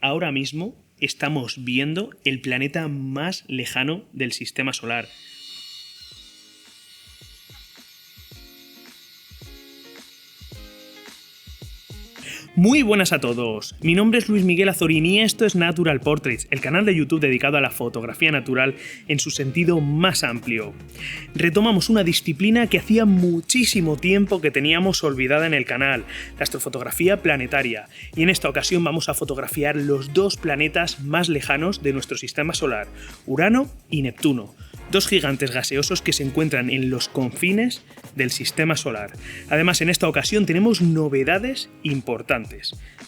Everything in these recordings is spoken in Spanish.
ahora mismo estamos viendo el planeta más lejano del sistema solar. Muy buenas a todos, mi nombre es Luis Miguel Azorín y esto es Natural Portraits, el canal de YouTube dedicado a la fotografía natural en su sentido más amplio. Retomamos una disciplina que hacía muchísimo tiempo que teníamos olvidada en el canal, la astrofotografía planetaria, y en esta ocasión vamos a fotografiar los dos planetas más lejanos de nuestro sistema solar, Urano y Neptuno. Dos gigantes gaseosos que se encuentran en los confines del sistema solar. Además, en esta ocasión tenemos novedades importantes.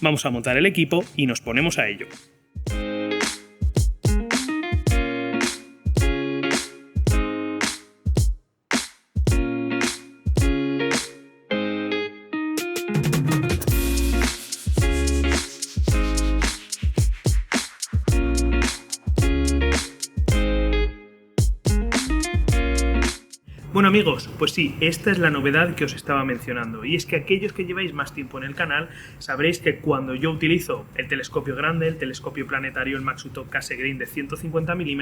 Vamos a montar el equipo y nos ponemos a ello. Bueno amigos, pues sí, esta es la novedad que os estaba mencionando, y es que aquellos que lleváis más tiempo en el canal sabréis que cuando yo utilizo el telescopio grande, el telescopio planetario, el Maxutop Cassegrain de 150 mm,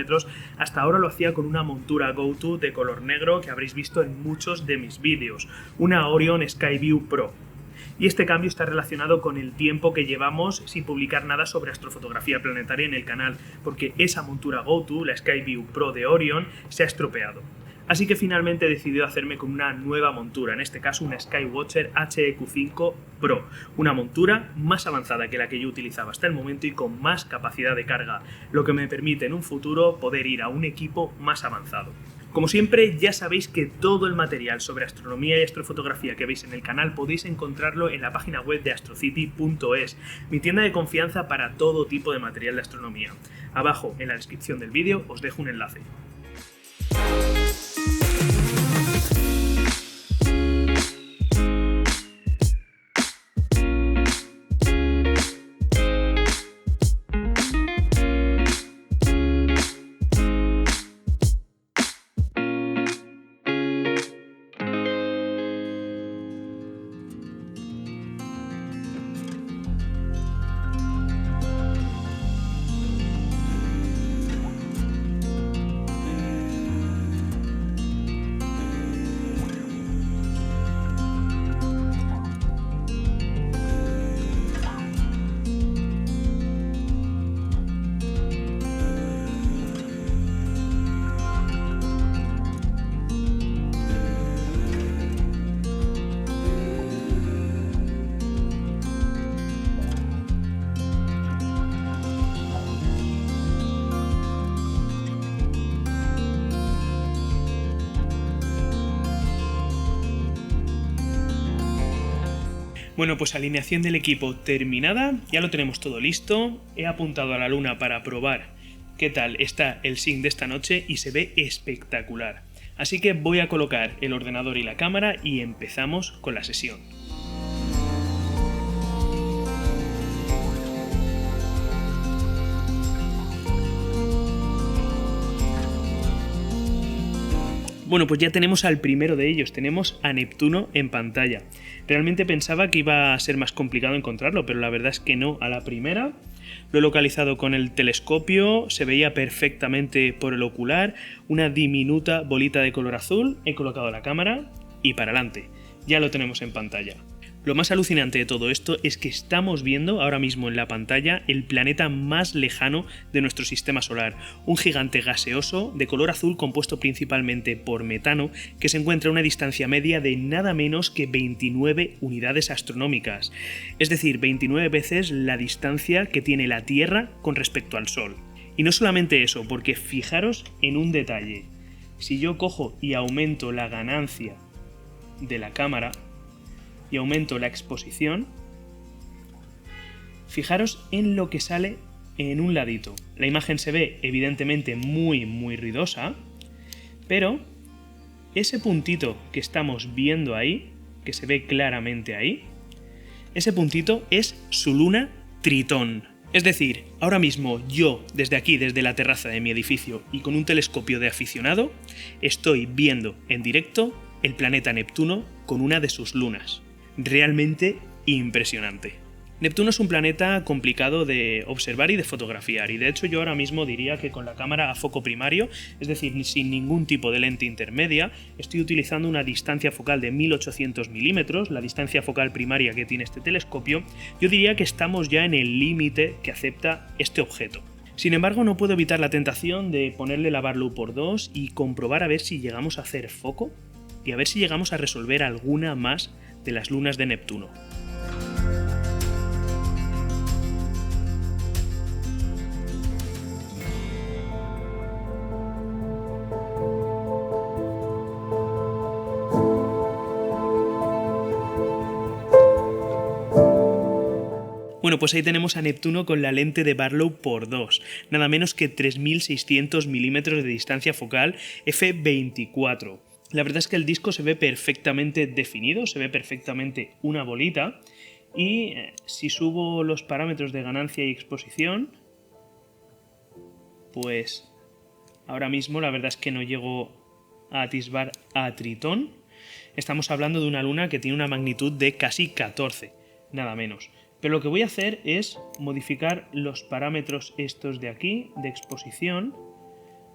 hasta ahora lo hacía con una montura GoTo de color negro que habréis visto en muchos de mis vídeos, una Orion Skyview Pro. Y este cambio está relacionado con el tiempo que llevamos sin publicar nada sobre astrofotografía planetaria en el canal, porque esa montura GoTo, la Skyview Pro de Orion, se ha estropeado. Así que finalmente he decidido hacerme con una nueva montura, en este caso una Skywatcher HEQ5 Pro, una montura más avanzada que la que yo utilizaba hasta el momento y con más capacidad de carga, lo que me permite en un futuro poder ir a un equipo más avanzado. Como siempre, ya sabéis que todo el material sobre astronomía y astrofotografía que veis en el canal podéis encontrarlo en la página web de astrocity.es, mi tienda de confianza para todo tipo de material de astronomía. Abajo, en la descripción del vídeo, os dejo un enlace. Bueno, pues alineación del equipo terminada, ya lo tenemos todo listo, he apuntado a la luna para probar qué tal está el sync de esta noche y se ve espectacular. Así que voy a colocar el ordenador y la cámara y empezamos con la sesión. Bueno, pues ya tenemos al primero de ellos, tenemos a Neptuno en pantalla. Realmente pensaba que iba a ser más complicado encontrarlo, pero la verdad es que no. A la primera lo he localizado con el telescopio, se veía perfectamente por el ocular, una diminuta bolita de color azul, he colocado la cámara y para adelante. Ya lo tenemos en pantalla. Lo más alucinante de todo esto es que estamos viendo ahora mismo en la pantalla el planeta más lejano de nuestro sistema solar, un gigante gaseoso de color azul compuesto principalmente por metano que se encuentra a una distancia media de nada menos que 29 unidades astronómicas, es decir, 29 veces la distancia que tiene la Tierra con respecto al Sol. Y no solamente eso, porque fijaros en un detalle, si yo cojo y aumento la ganancia de la cámara, y aumento la exposición, fijaros en lo que sale en un ladito. La imagen se ve evidentemente muy ruidosa, pero ese puntito que estamos viendo ahí, que se ve claramente ahí, ese puntito es su luna Tritón. Es decir, ahora mismo yo, desde aquí, desde la terraza de mi edificio y con un telescopio de aficionado, estoy viendo en directo el planeta Neptuno con una de sus lunas. Realmente impresionante. Neptuno es un planeta complicado de observar y de fotografiar, y de hecho yo ahora mismo diría que con la cámara a foco primario, es decir, sin ningún tipo de lente intermedia, estoy utilizando una distancia focal de 1800 milímetros, la distancia focal primaria que tiene este telescopio. Yo diría que estamos ya en el límite que acepta este objeto. Sin embargo, no puedo evitar la tentación de ponerle la Barlow por 2 y comprobar a ver si llegamos a hacer foco y a ver si llegamos a resolver alguna más de las lunas de Neptuno. Bueno, pues ahí tenemos a Neptuno con la lente de Barlow por 2, nada menos que 3600 milímetros de distancia focal f24. La verdad es que el disco se ve perfectamente definido, se ve perfectamente una bolita, y si subo los parámetros de ganancia y exposición, pues ahora mismo la verdad es que no llego a atisbar a Tritón. Estamos hablando de una luna que tiene una magnitud de casi 14, nada menos. Pero lo que voy a hacer es modificar los parámetros estos de aquí, de exposición,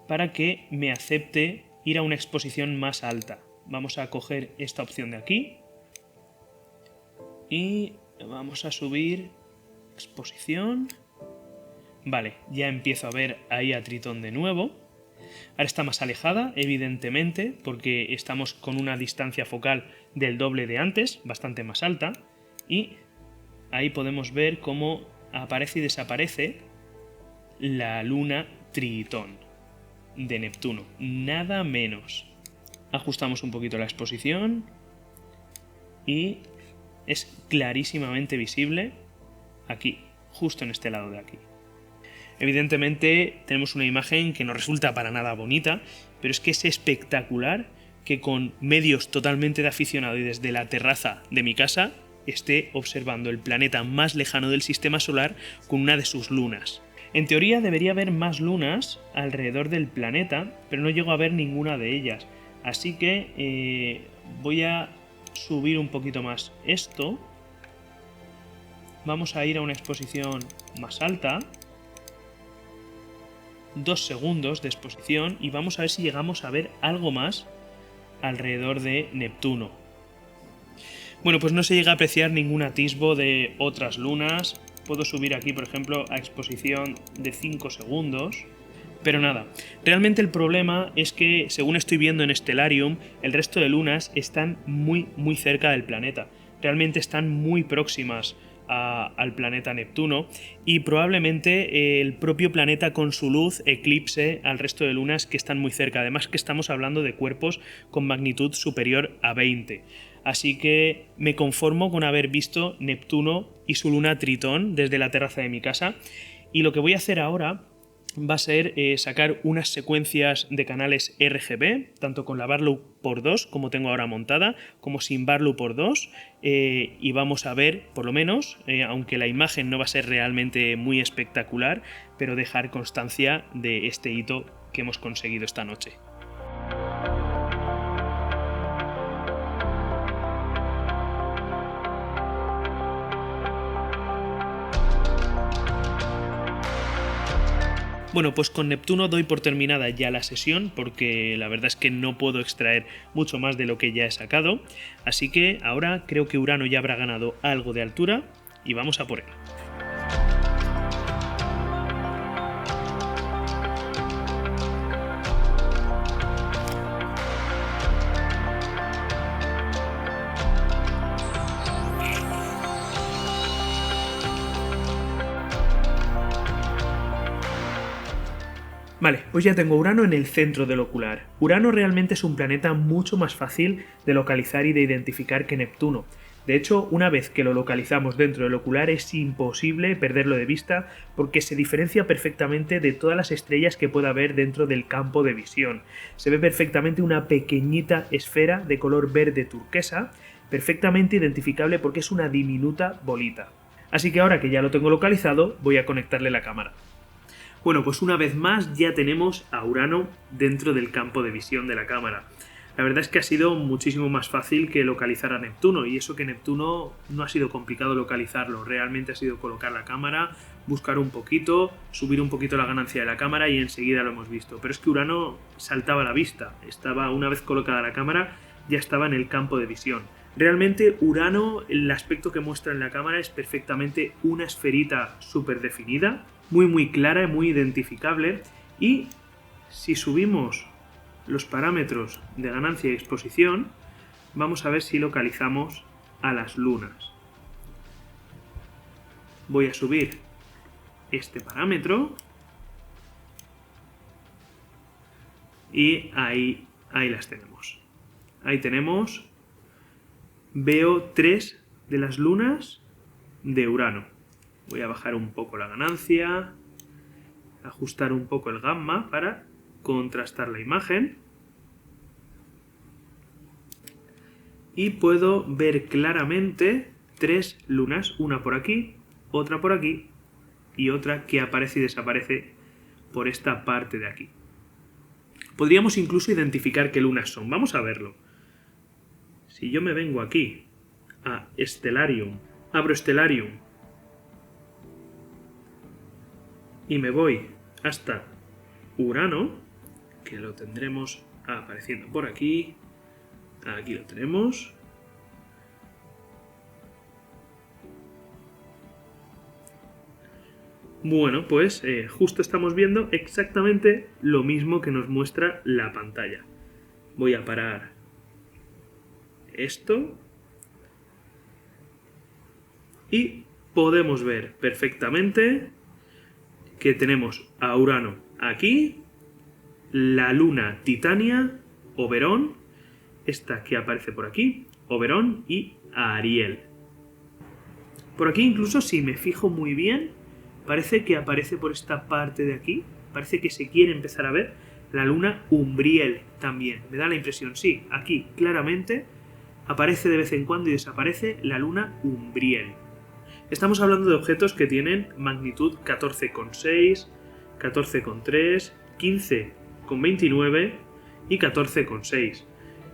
para que me acepte ir a una exposición más alta. Vamos a coger esta opción de aquí y vamos a subir exposición. Vale, ya empiezo a ver ahí a Tritón de nuevo. Ahora está más alejada, evidentemente, porque estamos con una distancia focal del doble de antes, bastante más alta, y ahí podemos ver cómo aparece y desaparece la luna Tritón de Neptuno, nada menos. Ajustamos un poquito la exposición y es clarísimamente visible aquí, justo en este lado de aquí. Evidentemente tenemos una imagen que no resulta para nada bonita, pero es que es espectacular que con medios totalmente de aficionado y desde la terraza de mi casa esté observando el planeta más lejano del sistema solar con una de sus lunas. En teoría debería haber más lunas alrededor del planeta, pero no llego a ver ninguna de ellas. Así que voy a subir un poquito más esto. Vamos a ir a una exposición más alta. 2 segundos de exposición y vamos a ver si llegamos a ver algo más alrededor de Neptuno. Bueno, pues no se llega a apreciar ningún atisbo de otras lunas. Puedo subir aquí, por ejemplo, a exposición de 5 segundos. Pero nada, realmente el problema es que, según estoy viendo en Stellarium, el resto de lunas están muy cerca del planeta. Realmente están muy próximas al planeta Neptuno y probablemente el propio planeta con su luz eclipse al resto de lunas que están muy cerca. Además que estamos hablando de cuerpos con magnitud superior a 20. Así que me conformo con haber visto Neptuno y su luna Tritón desde la terraza de mi casa, y lo que voy a hacer ahora va a ser sacar unas secuencias de canales RGB, tanto con la Barlow por 2 como tengo ahora montada, como sin Barlow por 2, y vamos a ver, por lo menos, aunque la imagen no va a ser realmente muy espectacular, pero dejar constancia de este hito que hemos conseguido esta noche. Bueno, pues con Neptuno doy por terminada ya la sesión, porque la verdad es que no puedo extraer mucho más de lo que ya he sacado, así que ahora creo que Urano ya habrá ganado algo de altura y vamos a por él. Vale, pues ya tengo Urano en el centro del ocular. Urano realmente es un planeta mucho más fácil de localizar y de identificar que Neptuno. De hecho, una vez que lo localizamos dentro del ocular es imposible perderlo de vista porque se diferencia perfectamente de todas las estrellas que pueda haber dentro del campo de visión. Se ve perfectamente una pequeñita esfera de color verde turquesa, perfectamente identificable porque es una diminuta bolita. Así que ahora que ya lo tengo localizado, voy a conectarle la cámara. Bueno, pues una vez más ya tenemos a Urano dentro del campo de visión de la cámara. La verdad es que ha sido muchísimo más fácil que localizar a Neptuno, y eso que Neptuno no ha sido complicado localizarlo, realmente ha sido colocar la cámara, buscar un poquito, subir un poquito la ganancia de la cámara y enseguida lo hemos visto. Pero es que Urano saltaba a la vista, estaba, una vez colocada la cámara, ya estaba en el campo de visión. Realmente Urano, el aspecto que muestra en la cámara es perfectamente una esferita súper definida, muy clara y muy identificable, y si subimos los parámetros de ganancia y exposición, vamos a ver si localizamos a las lunas. Voy a subir este parámetro y ahí las tenemos. Ahí tenemos, veo 3 de las lunas de Urano. Voy a bajar un poco la ganancia, ajustar un poco el gamma para contrastar la imagen, y puedo ver claramente 3 lunas, una por aquí, otra por aquí y otra que aparece y desaparece por esta parte de aquí. Podríamos incluso identificar qué lunas son. Vamos a verlo. Si yo me vengo aquí a Stellarium, abro Stellarium y me voy hasta Urano, que lo tendremos apareciendo por aquí. Aquí lo tenemos. Bueno, pues justo estamos viendo exactamente lo mismo que nos muestra la pantalla. Voy a parar esto y podemos ver perfectamente que tenemos a Urano aquí, la luna Titania, Oberón, esta que aparece por aquí, Oberón, y Ariel. Por aquí incluso, si me fijo muy bien, parece que aparece por esta parte de aquí, parece que se quiere empezar a ver la luna Umbriel también. Me da la impresión, sí, aquí claramente aparece de vez en cuando y desaparece la luna Umbriel. Estamos hablando de objetos que tienen magnitud 14,6, 14,3, 15,29 y 14,6.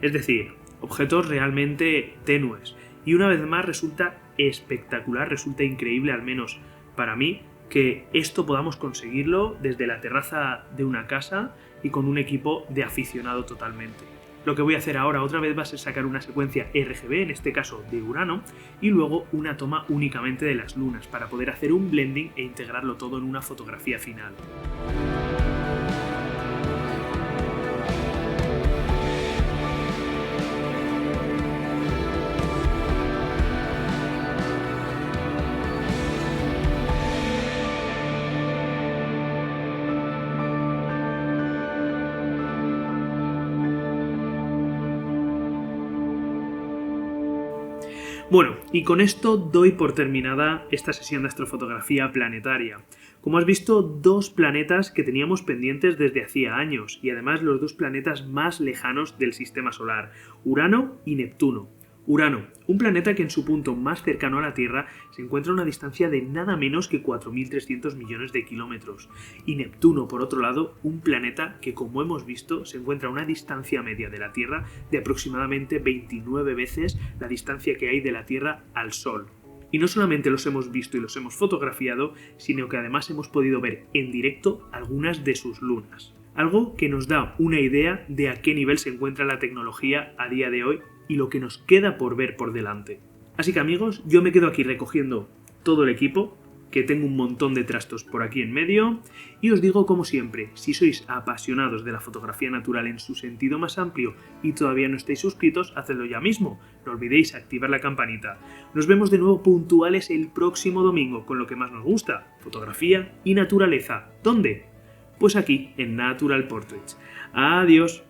Es decir, objetos realmente tenues. Y una vez más resulta espectacular, resulta increíble, al menos para mí, que esto podamos conseguirlo desde la terraza de una casa y con un equipo de aficionado totalmente. Lo que voy a hacer ahora otra vez va a ser sacar una secuencia RGB, en este caso de Urano, y luego una toma únicamente de las lunas para poder hacer un blending e integrarlo todo en una fotografía final. Bueno, y con esto doy por terminada esta sesión de astrofotografía planetaria. Como has visto, 2 planetas que teníamos pendientes desde hacía años, y además los 2 planetas más lejanos del sistema solar, Urano y Neptuno. Urano, un planeta que en su punto más cercano a la Tierra se encuentra a una distancia de nada menos que 4.300 millones de kilómetros. Y Neptuno, por otro lado, un planeta que, como hemos visto, se encuentra a una distancia media de la Tierra de aproximadamente 29 veces la distancia que hay de la Tierra al Sol. Y no solamente los hemos visto y los hemos fotografiado, sino que además hemos podido ver en directo algunas de sus lunas. Algo que nos da una idea de a qué nivel se encuentra la tecnología a día de hoy y lo que nos queda por ver por delante. Así que amigos, yo me quedo aquí recogiendo todo el equipo, que tengo un montón de trastos por aquí en medio, y os digo como siempre, si sois apasionados de la fotografía natural en su sentido más amplio y todavía no estáis suscritos, hacedlo ya mismo, no olvidéis activar la campanita. Nos vemos de nuevo puntuales el próximo domingo con lo que más nos gusta, fotografía y naturaleza. ¿Dónde? Pues aquí, en Natural Portraits. Adiós.